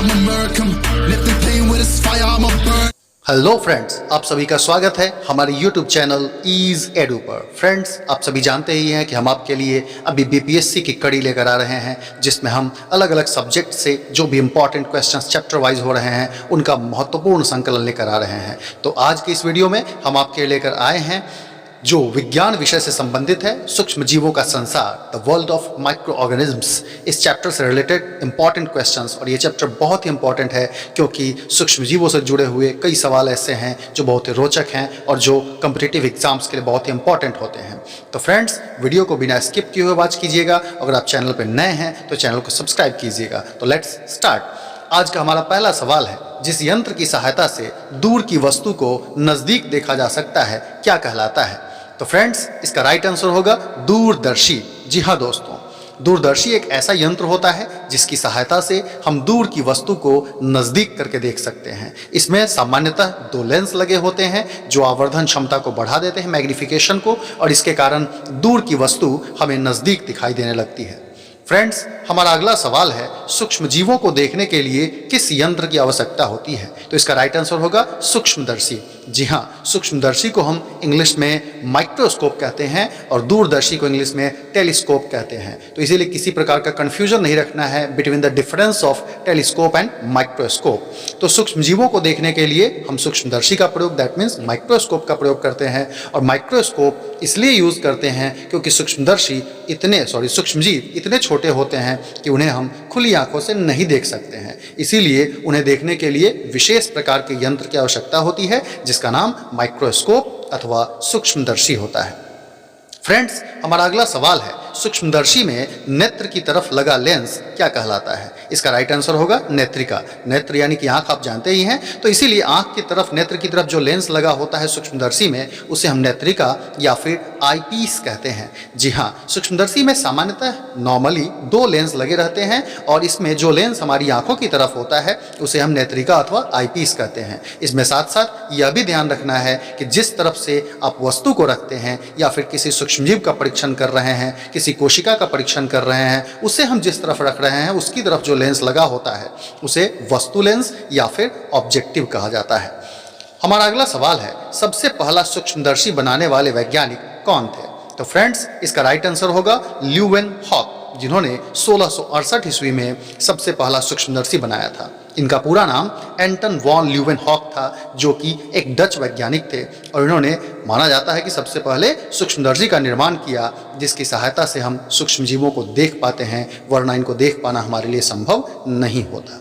I'ma murk 'em. And if they playing with this fire, I'ma burn. Hello friends, आप सभी का स्वागत है हमारे यूट्यूब चैनल ईज एडू पर। फ्रेंड्स, आप सभी जानते ही हैं कि हम आपके लिए अभी बीपीएससी की कड़ी लेकर आ रहे हैं, जिसमें हम अलग अलग सब्जेक्ट से जो भी इंपॉर्टेंट क्वेश्चंस चैप्टर वाइज हो रहे हैं उनका महत्वपूर्ण संकलन लेकर आ रहे हैं। तो आज की इस वीडियो में हम आपके लिए लेकर आए हैं जो विज्ञान विषय से संबंधित है, सूक्ष्म जीवों का संसार, the world of micro organisms. इस चैप्टर से रिलेटेड इंपॉर्टेंट क्वेश्चंस, और ये चैप्टर बहुत ही इंपॉर्टेंट है क्योंकि सूक्ष्म जीवों से जुड़े हुए कई सवाल ऐसे हैं जो बहुत ही रोचक हैं और जो कॉम्पिटिटिव एग्जाम्स के लिए बहुत ही इंपॉर्टेंट होते हैं। तो फ्रेंड्स, वीडियो को बिना स्किप किए हुए वॉच कीजिएगा। अगर आप चैनल पर नए हैं तो चैनल को सब्सक्राइब कीजिएगा। तो लेट्स स्टार्ट। आज का हमारा पहला सवाल है, जिस यंत्र की सहायता से दूर की वस्तु को नजदीक देखा जा सकता है क्या कहलाता है? तो फ्रेंड्स, इसका राइट आंसर होगा दूरदर्शी। जी हाँ दोस्तों, दूरदर्शी एक ऐसा यंत्र होता है जिसकी सहायता से हम दूर की वस्तु को नजदीक करके देख सकते हैं। इसमें सामान्यतः दो लेंस लगे होते हैं जो आवर्धन क्षमता को बढ़ा देते हैं, मैग्निफिकेशन को, और इसके कारण दूर की वस्तु हमें नजदीक दिखाई देने लगती है। फ्रेंड्स, हमारा अगला सवाल है, सूक्ष्म जीवों को देखने के लिए किस यंत्र की आवश्यकता होती है? तो इसका राइट आंसर होगा सूक्ष्मदर्शी। जी हाँ, सूक्ष्मदर्शी को हम इंग्लिश में माइक्रोस्कोप कहते हैं और दूरदर्शी को इंग्लिश में टेलीस्कोप कहते हैं। तो इसीलिए किसी प्रकार का कंफ्यूजन नहीं रखना है between the difference of telescope and microscope. तो सूक्ष्म जीवों को देखने के लिए हम सूक्ष्मदर्शी का प्रयोग, दैट मीन्स माइक्रोस्कोप का प्रयोग करते हैं। और माइक्रोस्कोप इसलिए यूज करते हैं क्योंकि सूक्ष्म जीव इतने छोटे होते हैं कि उन्हें हम खुली आंखों से नहीं देख सकते हैं। इसीलिए उन्हें देखने के लिए विशेष प्रकार के यंत्र की आवश्यकता होती है जिसका नाम माइक्रोस्कोप अथवा सूक्ष्मदर्शी होता है। फ्रेंड्स, हमारा अगला सवाल है, सूक्ष्मदर्शी में नेत्र की तरफ लगा लेंस क्या कहलाता है? इसका राइट आंसर होगा नेत्रिका। नेत्र यानी कि आंख, आप जानते ही हैं। तो इसीलिए आंख की तरफ, नेत्र की तरफ जो लेंस लगा होता है सूक्ष्मदर्शी में, उसे हम नेत्रिका या फिर आईपीस कहते हैं। जी हाँ, सूक्ष्मदर्शी में सामान्यतः नॉर्मली दो लेंस लगे रहते हैं और इसमें जो लेंस हमारी आंखों की तरफ होता है उसे हम नेत्रिका अथवा आईपीस कहते हैं। इसमें साथ साथ यह भी ध्यान रखना है कि जिस तरफ से आप वस्तु को रखते हैं या फिर किसी सूक्ष्मजीव का परीक्षण कर रहे हैं, किसी कोशिका का परीक्षण कर रहे हैं, उसे हम जिस तरफ रख रहे हैं उसकी तरफ जो लेंस लगा होता है उसे वस्तु लेंस या फिर ऑब्जेक्टिव कहा जाता है। हमारा अगला सवाल है, सबसे पहला सूक्ष्मदर्शी बनाने वाले वैज्ञानिक कौन थे? तो फ्रेंड्स, इसका राइट आंसर होगा ल्यूवेनहॉक, जिन्होंने 1668 ईस्वी में सबसे पहला सूक्ष्मदर्शी बनाया था। इनका पूरा नाम एंटन वॉन ल्यूवेनहॉक था, जो कि एक डच वैज्ञानिक थे, और इन्होंने, माना जाता है कि सबसे पहले सूक्ष्मदर्शी का निर्माण किया जिसकी सहायता से हम सूक्ष्म जीवों को देख पाते हैं, वरना इनको देख पाना हमारे लिए संभव नहीं होता।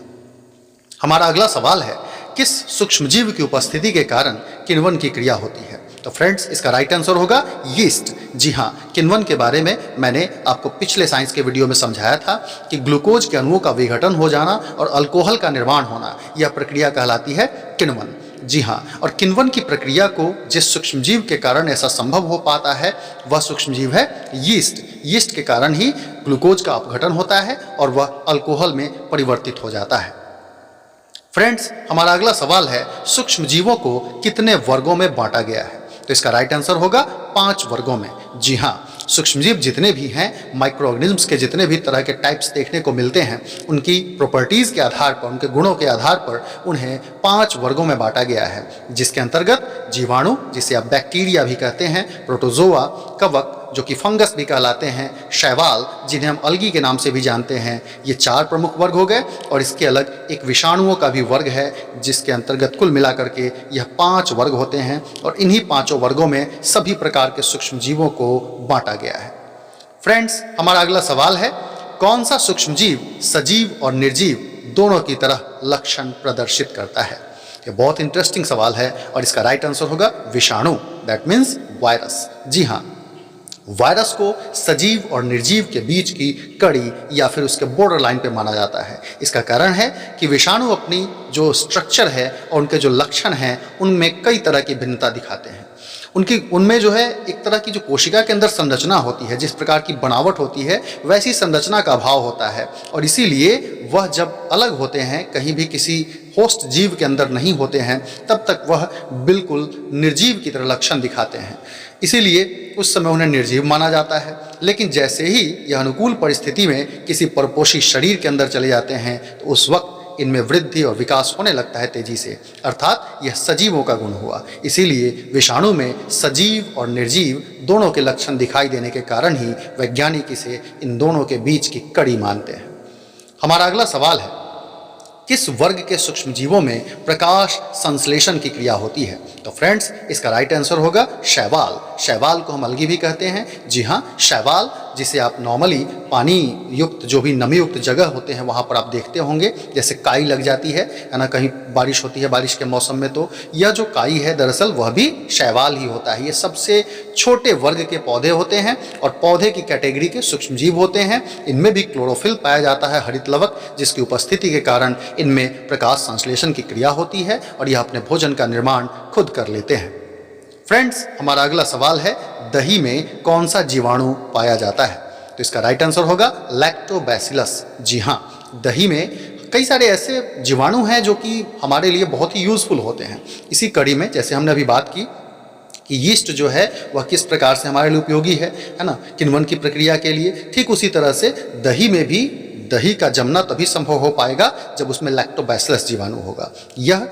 हमारा अगला सवाल है, किस सूक्ष्मजीव की उपस्थिति के कारण किण्वन की क्रिया होती है? तो फ्रेंड्स, इसका राइट आंसर होगा यीस्ट। जी हाँ, किण्वन के बारे में मैंने आपको पिछले साइंस के वीडियो में समझाया था कि ग्लूकोज के अणुओं का विघटन हो जाना और अल्कोहल का निर्माण होना, यह प्रक्रिया कहलाती है किण्वन। जी हाँ, और किण्वन की प्रक्रिया को जिस सूक्ष्मजीव के कारण ऐसा संभव हो पाता है वह सूक्ष्मजीव है यीस्ट। यीस्ट के कारण ही ग्लूकोज का अपघटन होता है और वह अल्कोहल में परिवर्तित हो जाता है। फ्रेंड्स, हमारा अगला सवाल है, सूक्ष्म जीवों को कितने वर्गों में बांटा गया है? तो इसका राइट आंसर होगा 5 वर्गों में। जी हाँ, सूक्ष्मजीव जितने भी हैं, माइक्रो ऑर्गेनिज्म्स के जितने भी तरह के टाइप्स देखने को मिलते हैं, उनकी प्रॉपर्टीज के आधार पर, उनके गुणों के आधार पर उन्हें 5 वर्गों में बांटा गया है, जिसके अंतर्गत जीवाणु, जिसे आप बैक्टीरिया भी कहते हैं, प्रोटोजोआ, कवक जो कि फंगस भी कहलाते हैं, शैवाल जिन्हें हम अलगी के नाम से भी जानते हैं, ये 4 प्रमुख वर्ग हो गए। और इसके अलग एक विषाणुओं का भी वर्ग है जिसके अंतर्गत कुल मिलाकर के यह 5 वर्ग होते हैं, और इन्हीं 5 वर्गों में सभी प्रकार के सूक्ष्म जीवों को बांटा गया है। फ्रेंड्स, हमारा अगला सवाल है, कौन सा सूक्ष्मजीव सजीव और निर्जीव दोनों की तरह लक्षण प्रदर्शित करता है? ये बहुत इंटरेस्टिंग सवाल है और इसका राइट आंसर होगा विषाणु, दैट मीन्स वायरस। जी हाँ, वायरस को सजीव और निर्जीव के बीच की कड़ी या फिर उसके बॉर्डर लाइन पे माना जाता है। इसका कारण है कि विषाणु अपनी जो स्ट्रक्चर है और उनके जो लक्षण हैं उनमें कई तरह की भिन्नता दिखाते हैं। उनमें जो है एक तरह की जो कोशिका के अंदर संरचना होती है, जिस प्रकार की बनावट होती है वैसी संरचना का अभाव होता है, और इसीलिए वह जब अलग होते हैं, कहीं भी किसी होस्ट जीव के अंदर नहीं होते हैं, तब तक वह बिल्कुल निर्जीव की तरह लक्षण दिखाते हैं। इसीलिए उस समय उन्हें निर्जीव माना जाता है। लेकिन जैसे ही यह अनुकूल परिस्थिति में किसी परपोषी शरीर के अंदर चले जाते हैं तो उस वक्त इनमें वृद्धि और विकास होने लगता है तेजी से, अर्थात यह सजीवों का गुण हुआ। इसीलिए विषाणु में सजीव और निर्जीव दोनों के लक्षण दिखाई देने के कारण ही वैज्ञानिक इसे इन दोनों के बीच की कड़ी मानते हैं। हमारा अगला सवाल है, किस वर्ग के सूक्ष्मजीवों में प्रकाश संश्लेषण की क्रिया होती है? तो फ्रेंड्स, इसका राइट आंसर होगा शैवाल। शैवाल को हम अलगी भी कहते हैं। जी हाँ, शैवाल, जिसे आप नॉर्मली पानी युक्त जो भी नमी युक्त जगह होते हैं वहाँ पर आप देखते होंगे, जैसे काई लग जाती है ना, कहीं बारिश होती है बारिश के मौसम में, तो यह जो काई है दरअसल वह भी शैवाल ही होता है। ये सबसे छोटे वर्ग के पौधे होते हैं और पौधे की कैटेगरी के सूक्ष्मजीव होते हैं। इनमें भी क्लोरोफिल पाया जाता है, हरित लवक, जिसकी उपस्थिति के कारण इनमें प्रकाश संश्लेषण की क्रिया होती है और यह अपने भोजन का निर्माण खुद कर लेते हैं। फ्रेंड्स, हमारा अगला सवाल है, दही में कौन सा जीवाणु पाया जाता है? तो इसका राइट आंसर होगा लैक्टोबैसिलस। जी हाँ, दही में कई सारे ऐसे जीवाणु हैं जो कि हमारे लिए बहुत ही यूजफुल होते हैं। इसी कड़ी में जैसे हमने अभी बात की कि यीस्ट जो है वह किस प्रकार से हमारे लिए उपयोगी है ना, किण्वन की प्रक्रिया के लिए, ठीक उसी तरह से दही में भी दही का जमना तभी संभव हो पाएगा जब उसमें लैक्टोबैसिलस जीवाणु होगा। यह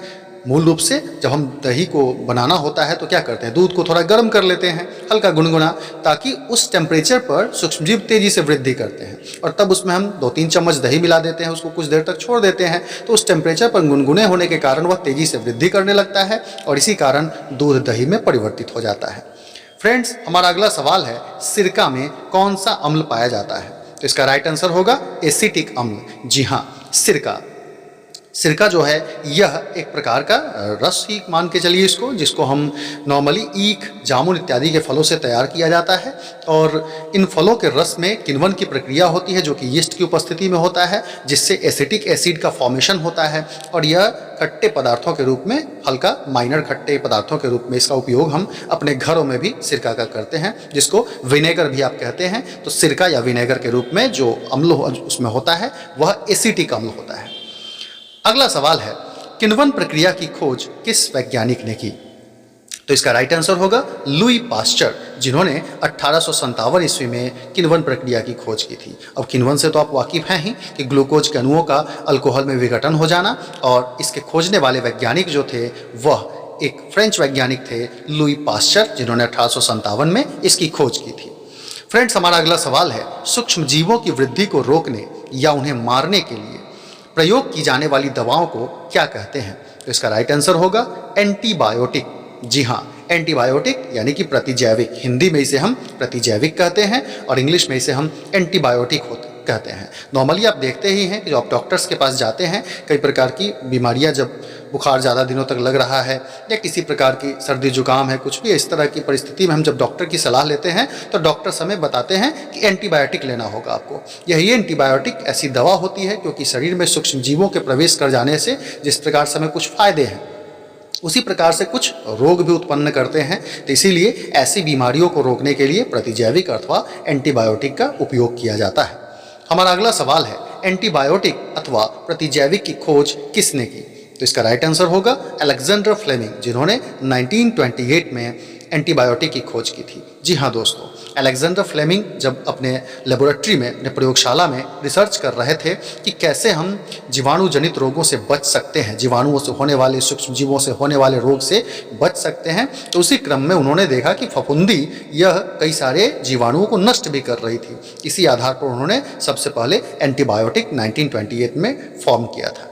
मूल रूप से जब हम दही को बनाना होता है तो क्या करते हैं, दूध को थोड़ा गर्म कर लेते हैं, हल्का गुनगुना, ताकि उस टेम्परेचर पर सूक्ष्मजीव तेजी से वृद्धि करते हैं और तब उसमें हम 2-3 चम्मच दही मिला देते हैं, उसको कुछ देर तक छोड़ देते हैं, तो उस टेम्परेचर पर गुनगुने होने के कारण वह तेजी से वृद्धि करने लगता है और इसी कारण दूध दही में परिवर्तित हो जाता है। फ्रेंड्स, हमारा अगला सवाल है, सिरका में कौन सा अम्ल पाया जाता है? तो इसका राइट आंसर होगा एसिटिक अम्ल। जी हाँ, सिरका जो है यह एक प्रकार का रस ही मान के चलिए इसको, जिसको हम नॉर्मली ईख, जामुन इत्यादि के फलों से तैयार किया जाता है और इन फलों के रस में किण्वन की प्रक्रिया होती है जो कि यीस्ट की उपस्थिति में होता है, जिससे एसिटिक एसिड का फॉर्मेशन होता है और यह खट्टे पदार्थों के रूप में, हल्का माइनर खट्टे पदार्थों के रूप में इसका उपयोग हम अपने घरों में भी सिरका का करते हैं, जिसको विनेगर भी आप कहते हैं। तो सिरका या विनेगर के रूप में जो अम्ल उसमें होता है वह एसिटिक अम्ल होता है। अगला सवाल है, किण्वन प्रक्रिया की खोज किस वैज्ञानिक ने की? तो इसका राइट आंसर होगा लुई पास्चर, जिन्होंने 1857 ईस्वी में किण्वन प्रक्रिया की खोज की थी। अब किण्वन से तो आप वाकिफ हैं ही कि ग्लूकोज के अणुओं का अल्कोहल में विघटन हो जाना, और इसके खोजने वाले वैज्ञानिक जो थे वह एक फ्रेंच वैज्ञानिक थे, लुई पास्चर, जिन्होंने 1857 में इसकी खोज की थी। फ्रेंड्स, हमारा अगला सवाल है, सूक्ष्म जीवों की वृद्धि को रोकने या उन्हें मारने के लिए प्रयोग की जाने वाली दवाओं को क्या कहते हैं? तो इसका राइट आंसर होगा एंटीबायोटिक। जी हाँ, एंटीबायोटिक यानी कि प्रतिजैविक। हिंदी में इसे हम प्रतिजैविक कहते हैं और इंग्लिश में इसे हम एंटीबायोटिक कहते हैं। नॉर्मली आप देखते ही हैं कि जब आप डॉक्टर्स के पास जाते हैं, कई प्रकार की बीमारियां, जब बुखार ज़्यादा दिनों तक लग रहा है या किसी प्रकार की सर्दी जुकाम है, कुछ भी इस तरह की परिस्थिति में हम जब डॉक्टर की सलाह लेते हैं तो डॉक्टर्स हमें बताते हैं कि एंटीबायोटिक लेना होगा आपको। यही एंटीबायोटिक ऐसी दवा होती है क्योंकि शरीर में सूक्ष्म जीवों के प्रवेश कर जाने से जिस प्रकार से हमें कुछ फायदे हैं, उसी प्रकार से कुछ रोग भी उत्पन्न करते हैं। तो इसीलिए ऐसी बीमारियों को रोकने के लिए प्रतिजैविक अथवा एंटीबायोटिक का उपयोग किया जाता है। हमारा अगला सवाल है, एंटीबायोटिक अथवा प्रतिजैविक की खोज किसने की? तो इसका राइट आंसर होगा अलेक्जेंडर फ्लेमिंग, जिन्होंने 1928 में एंटीबायोटिक की खोज की थी। जी हाँ दोस्तों, अलेक्जेंडर फ्लेमिंग जब अपने लेबोरेटरी में, अपने प्रयोगशाला में रिसर्च कर रहे थे कि कैसे हम जीवाणु जनित रोगों से बच सकते हैं, जीवाणुओं से होने वाले, सूक्ष्म जीवों से होने वाले रोग से बच सकते हैं, तो उसी क्रम में उन्होंने देखा कि फफूंदी यह कई सारे जीवाणुओं को नष्ट भी कर रही थी। इसी आधार पर उन्होंने सबसे पहले एंटीबायोटिक 1928 में फॉर्म किया था।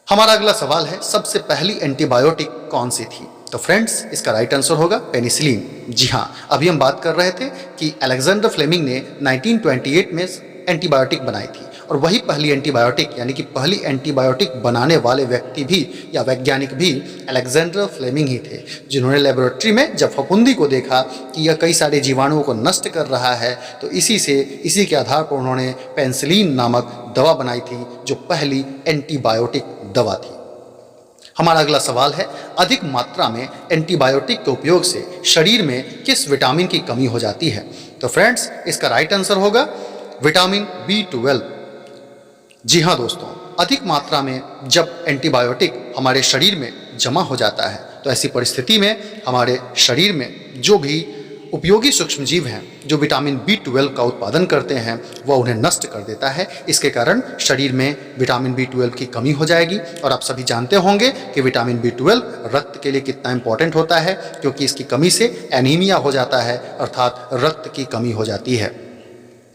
हमारा अगला सवाल है, सबसे पहली एंटीबायोटिक कौन सी थी? तो फ्रेंड्स, इसका राइट आंसर होगा पेनिसिलिन। जी हाँ, अभी हम बात कर रहे थे कि अलेक्जेंडर फ्लेमिंग ने 1928 में एंटीबायोटिक बनाई थी और वही पहली एंटीबायोटिक यानी कि पहली एंटीबायोटिक बनाने वाले व्यक्ति भी या वैज्ञानिक भी अलेक्जेंडर फ्लेमिंग ही थे, जिन्होंने लेबोरेटरी में जब फफूंदी को देखा कि यह कई सारे जीवाणुओं को नष्ट कर रहा है, तो इसी के आधार पर उन्होंने पेनिसिलिन नामक दवा बनाई थी, जो पहली एंटीबायोटिक दवा थी। हमारा अगला सवाल है, अधिक मात्रा में एंटीबायोटिक के उपयोग से शरीर में किस विटामिन की कमी हो जाती है? तो फ्रेंड्स, इसका राइट आंसर होगा विटामिन B12। जी हाँ दोस्तों, अधिक मात्रा में जब एंटीबायोटिक हमारे शरीर में जमा हो जाता है तो ऐसी परिस्थिति में हमारे शरीर में जो भी उपयोगी सूक्ष्मजीव हैं जो विटामिन B12 का उत्पादन करते हैं वह उन्हें नष्ट कर देता है। इसके कारण शरीर में विटामिन B12 की कमी हो जाएगी। और आप सभी जानते होंगे कि विटामिन B12 रक्त के लिए कितना इंपॉर्टेंट होता है, क्योंकि इसकी कमी से एनीमिया हो जाता है, अर्थात रक्त की कमी हो जाती है।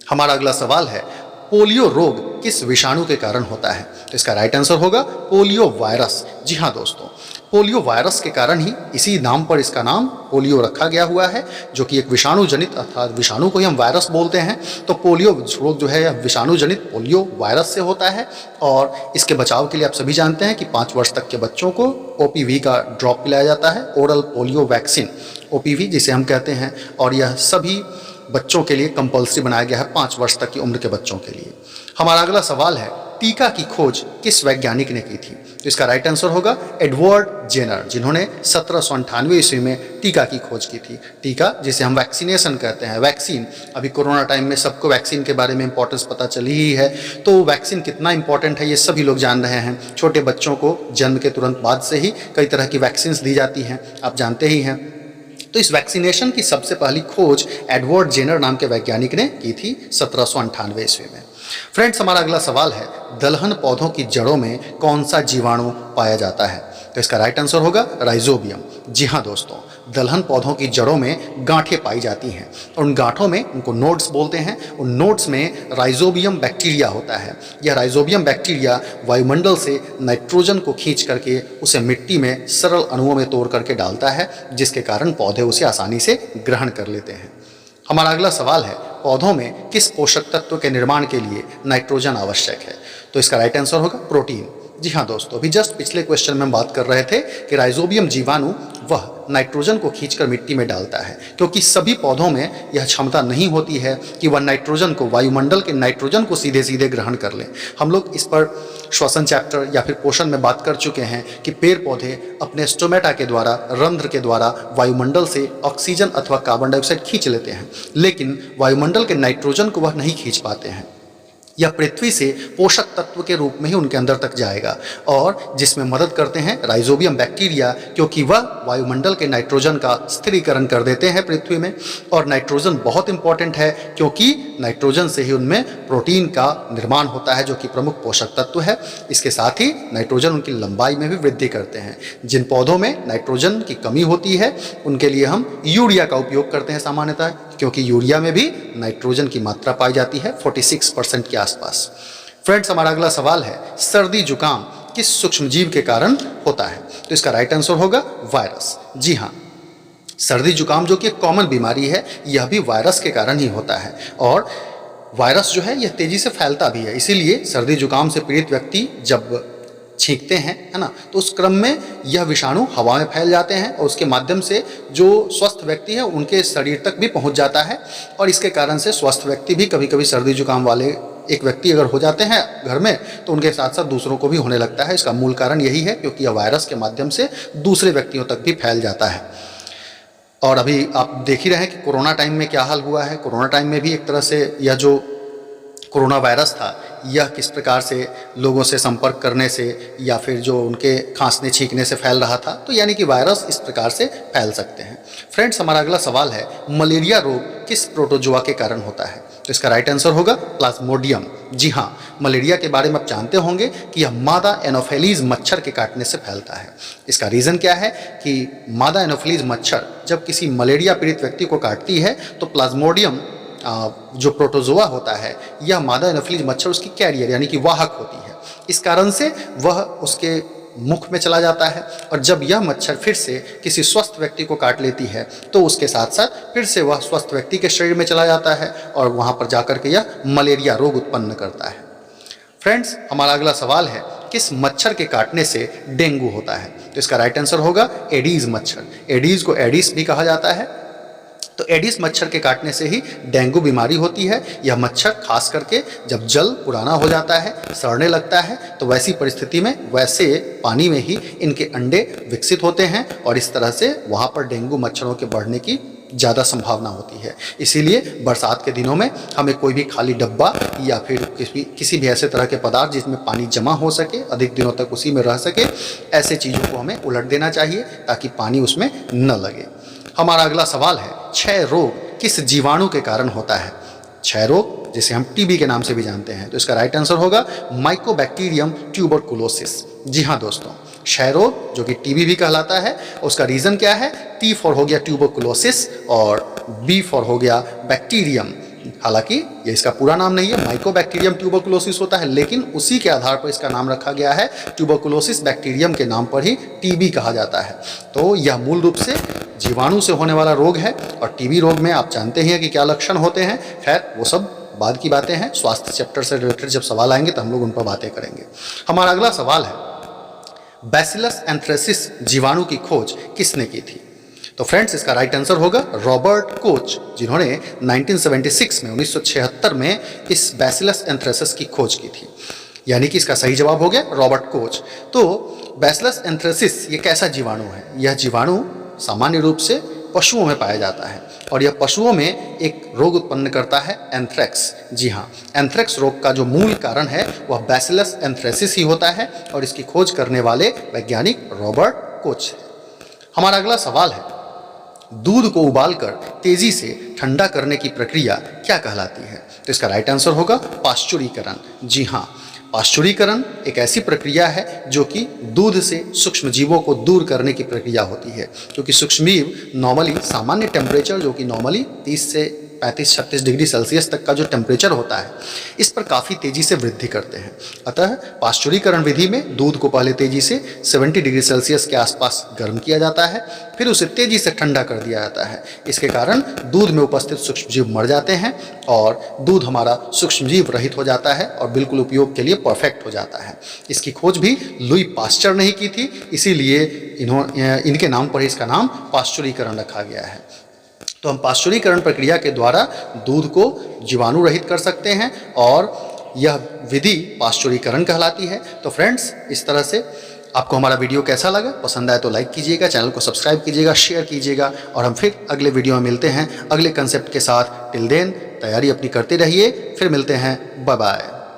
हमारा अगला सवाल है, पोलियो रोग किस विषाणु के कारण होता है? तो इसका राइट आंसर होगा पोलियो वायरस। जी हाँ दोस्तों, पोलियो वायरस के कारण ही इसी नाम पर इसका नाम पोलियो रखा गया हुआ है, जो कि एक विषाणु जनित, अर्थात विषाणु को ही हम वायरस बोलते हैं। तो पोलियो रोग जो है विषाणु जनित पोलियो वायरस से होता है। और इसके बचाव के लिए आप सभी जानते हैं कि 5 वर्ष तक के बच्चों को OPV का ड्रॉप पिलाया जाता है, ओरल पोलियो वैक्सीन, OPV जिसे हम कहते हैं। और यह सभी बच्चों के लिए कंपल्सरी बनाया गया है, 5 वर्ष तक की उम्र के बच्चों के लिए। हमारा अगला सवाल है, टीका की खोज किस वैज्ञानिक ने की थी? तो इसका राइट आंसर होगा एडवर्ड जेनर, जिन्होंने 1798 ईस्वी में टीका की खोज की थी। टीका जिसे हम वैक्सीनेशन कहते हैं, वैक्सीन। अभी कोरोना टाइम में सबको वैक्सीन के बारे में इंपॉर्टेंस पता चली ही है, तो वैक्सीन कितना इंपॉर्टेंट है ये सभी लोग जान रहे हैं। छोटे बच्चों को जन्म के तुरंत बाद से ही कई तरह की वैक्सीन दी जाती हैं, आप जानते ही हैं। तो इस वैक्सीनेशन की सबसे पहली खोज एडवर्ड जेनर नाम के वैज्ञानिक ने की थी 1798 ईस्वी में। फ्रेंड्स, हमारा अगला सवाल है, दलहन पौधों की जड़ों में कौन सा जीवाणु पाया जाता है? तो इसका राइट आंसर होगा राइजोबियम। जी हाँ दोस्तों, दलहन पौधों की जड़ों में गांठें पाई जाती हैं और उन गांठों में, उनको नोड्स बोलते हैं, उन नोड्स में राइजोबियम बैक्टीरिया होता है। यह राइजोबियम बैक्टीरिया वायुमंडल से नाइट्रोजन को खींच करके उसे मिट्टी में सरल अणुओं में तोड़ करके डालता है, जिसके कारण पौधे उसे आसानी से ग्रहण कर लेते हैं। हमारा अगला सवाल है, पौधों में किस पोषक तत्व के निर्माण के लिए नाइट्रोजन आवश्यक है? तो इसका राइट आंसर होगा प्रोटीन। जी हाँ दोस्तों, अभी जस्ट पिछले क्वेश्चन में हम बात कर रहे थे कि राइजोबियम जीवाणु वह नाइट्रोजन को खींचकर मिट्टी में डालता है, क्योंकि सभी पौधों में यह क्षमता नहीं होती है कि वह नाइट्रोजन को, वायुमंडल के नाइट्रोजन को सीधे सीधे ग्रहण कर लें। हम लोग इस पर श्वसन चैप्टर या फिर पोषण में बात कर चुके हैं कि पेड़ पौधे अपने स्टोमेटा के द्वारा, रंध्र के द्वारा वायुमंडल से ऑक्सीजन अथवा कार्बन डाइऑक्साइड खींच लेते हैं, लेकिन वायुमंडल के नाइट्रोजन को वह नहीं खींच पाते हैं। यह पृथ्वी से पोषक तत्व के रूप में ही उनके अंदर तक जाएगा, और जिसमें मदद करते हैं राइजोबियम बैक्टीरिया, क्योंकि वह वायुमंडल के नाइट्रोजन का स्थिरीकरण कर देते हैं पृथ्वी में। और नाइट्रोजन बहुत इंपॉर्टेंट है, क्योंकि नाइट्रोजन से ही उनमें प्रोटीन का निर्माण होता है, जो कि प्रमुख पोषक तत्व है। इसके साथ ही नाइट्रोजन उनकी लंबाई में भी वृद्धि करते हैं। जिन पौधों में नाइट्रोजन की कमी होती है उनके लिए हम यूरिया का उपयोग करते हैं सामान्यतः, क्योंकि यूरिया में भी नाइट्रोजन की मात्रा पाई जाती है 46% के आसपास। फ्रेंड्स, हमारा अगला सवाल है, सर्दी जुकाम किस सूक्ष्मजीव के कारण होता है? तो इसका राइट आंसर होगा वायरस। जी हाँ, सर्दी जुकाम जो कि एक कॉमन बीमारी है, यह भी वायरस के कारण ही होता है। और वायरस जो है यह तेजी से फैलता भी है, इसीलिए सर्दी जुकाम से पीड़ित व्यक्ति जब छींकते हैं, है ना, तो उस क्रम में यह विषाणु हवा में फैल जाते हैं और उसके माध्यम से जो स्वस्थ व्यक्ति है उनके शरीर तक भी पहुंच जाता है। और इसके कारण से स्वस्थ व्यक्ति भी, कभी कभी सर्दी जुकाम वाले एक व्यक्ति अगर हो जाते हैं घर में, तो उनके साथ साथ दूसरों को भी होने लगता है। इसका मूल कारण यही है, क्योंकि यह वायरस के माध्यम से दूसरे व्यक्तियों तक भी फैल जाता है। और अभी आप देख ही रहे हैं कि कोरोना टाइम में क्या हाल हुआ है। कोरोना टाइम में भी एक तरह से यह जो कोरोना वायरस था, यह किस प्रकार से लोगों से संपर्क करने से या फिर जो उनके खांसने छींकने से फैल रहा था। तो यानी कि वायरस इस प्रकार से फैल सकते हैं। फ्रेंड्स, हमारा अगला सवाल है, मलेरिया रोग किस प्रोटोजोआ के कारण होता है? तो इसका राइट आंसर होगा प्लाज्मोडियम। जी हाँ, मलेरिया के बारे में आप जानते होंगे कि यह मादा एनोफिलीज मच्छर के काटने से फैलता है। इसका रीज़न क्या है कि मादा एनोफिलीज मच्छर जब किसी मलेरिया पीड़ित व्यक्ति को काटती है तो प्लाज्मोडियम जो प्रोटोजोआ होता है, यह मादा एनोफिलीज मच्छर उसकी कैरियर यानी कि वाहक होती है। इस कारण से वह उसके मुख में चला जाता है, और जब यह मच्छर फिर से किसी स्वस्थ व्यक्ति को काट लेती है तो उसके साथ साथ फिर से वह स्वस्थ व्यक्ति के शरीर में चला जाता है और वहाँ पर जाकर के यह मलेरिया रोग उत्पन्न करता है। फ्रेंड्स, हमारा अगला सवाल है, किस मच्छर के काटने से डेंगू होता है? तो इसका राइट आंसर होगा एडीज मच्छर। एडीज को एडिस भी कहा जाता है। तो एडिस मच्छर के काटने से ही डेंगू बीमारी होती है। यह मच्छर खास करके जब जल पुराना हो जाता है, सड़ने लगता है, तो वैसी परिस्थिति में वैसे पानी में ही इनके अंडे विकसित होते हैं और इस तरह से वहाँ पर डेंगू मच्छरों के बढ़ने की ज़्यादा संभावना होती है। इसीलिए बरसात के दिनों में हमें कोई भी खाली डब्बा या फिर किसी भी ऐसे तरह के पदार्थ जिसमें पानी जमा हो सके, अधिक दिनों तक उसी में रह सके, ऐसे चीज़ों को हमें उलट देना चाहिए ताकि पानी उसमें न लगे। हमारा अगला सवाल है, क्षय रोग किस जीवाणु के कारण होता है? क्षय रोग जिसे हम टीबी के नाम से भी जानते हैं, तो इसका राइट आंसर होगा माइकोबैक्टीरियम ट्यूबरकुलोसिस। जी हाँ दोस्तों, क्षय रोग जो कि टीबी भी कहलाता है, उसका रीजन क्या है? टी फॉर हो गया ट्यूबरकुलोसिस और बी फॉर हो गया बैक्टीरियम। हालांकि ये इसका पूरा नाम नहीं है, माइकोबैक्टीरियम ट्यूबरकुलोसिस होता है, लेकिन उसी के आधार पर इसका नाम रखा गया है। ट्यूबरकुलोसिस बैक्टीरियम के नाम पर ही टीबी कहा जाता है। तो यह मूल रूप से जीवाणु से होने वाला रोग है और टीबी रोग में आप जानते ही हैं कि क्या लक्षण होते हैं। खैर वो सब बाद की बातें हैं, स्वास्थ्य चैप्टर से रिलेटेड जब सवाल आएंगे तो हम लोग उन पर बातें करेंगे। हमारा अगला सवाल है, बैसिलस एंथ्रेसिस जीवाणु की खोज किसने की थी? तो फ्रेंड्स इसका राइट आंसर होगा रॉबर्ट कोच, जिन्होंने 1976 में 1976 में इस बैसिलस एंथ्रेसिस की खोज की थी। यानी कि इसका सही जवाब हो गया रॉबर्ट कोच। तो बैसिलस एंथ्रेसिस ये कैसा जीवाणु है? यह जीवाणु सामान्य रूप से पशुओं में पाया जाता है और यह पशुओं में एक रोग उत्पन्न करता है, एंथ्रेक्स। जी हाँ, एंथ्रेक्स रोग का जो मूल कारण है वह बैसिलस एंथ्रेसिस ही होता है और इसकी खोज करने वाले वैज्ञानिक रॉबर्ट कोच है। हमारा अगला सवाल है, दूध को उबालकर तेजी से ठंडा करने की प्रक्रिया क्या कहलाती है? तो इसका राइट आंसर होगा पाश्चुरीकरण। जी हाँ, पाश्चुरीकरण एक ऐसी प्रक्रिया है जो कि दूध से सूक्ष्म जीवों को दूर करने की प्रक्रिया होती है, क्योंकि सूक्ष्मजीव नॉर्मली सामान्य टेम्परेचर जो कि नॉर्मली 30 से 35-36 डिग्री सेल्सियस तक का जो टेम्परेचर होता है, इस पर काफ़ी तेज़ी से वृद्धि करते हैं। अतः पाश्चुरीकरण विधि में दूध को पहले तेज़ी से 70 डिग्री सेल्सियस के आसपास गर्म किया जाता है, फिर उसे तेज़ी से ठंडा कर दिया जाता है। इसके कारण दूध में उपस्थित सूक्ष्मजीव मर जाते हैं और दूध हमारा सूक्ष्मजीव रहित हो जाता है और बिल्कुल उपयोग के लिए परफेक्ट हो जाता है। इसकी खोज भी लुई पाश्चर ने ही की थी, इसीलिए इनके नाम पर इसका नाम पाश्चुरीकरण रखा गया है। तो हम पाश्चुरीकरण प्रक्रिया के द्वारा दूध को जीवाणु रहित कर सकते हैं और यह विधि पाश्चुरीकरण कहलाती है। तो फ्रेंड्स, इस तरह से आपको हमारा वीडियो कैसा लगा? पसंद आए तो लाइक कीजिएगा, चैनल को सब्सक्राइब कीजिएगा, शेयर कीजिएगा और हम फिर अगले वीडियो में मिलते हैं अगले कंसेप्ट के साथ। टिल देन तैयारी अपनी करते रहिए, फिर मिलते हैं। Bye bye.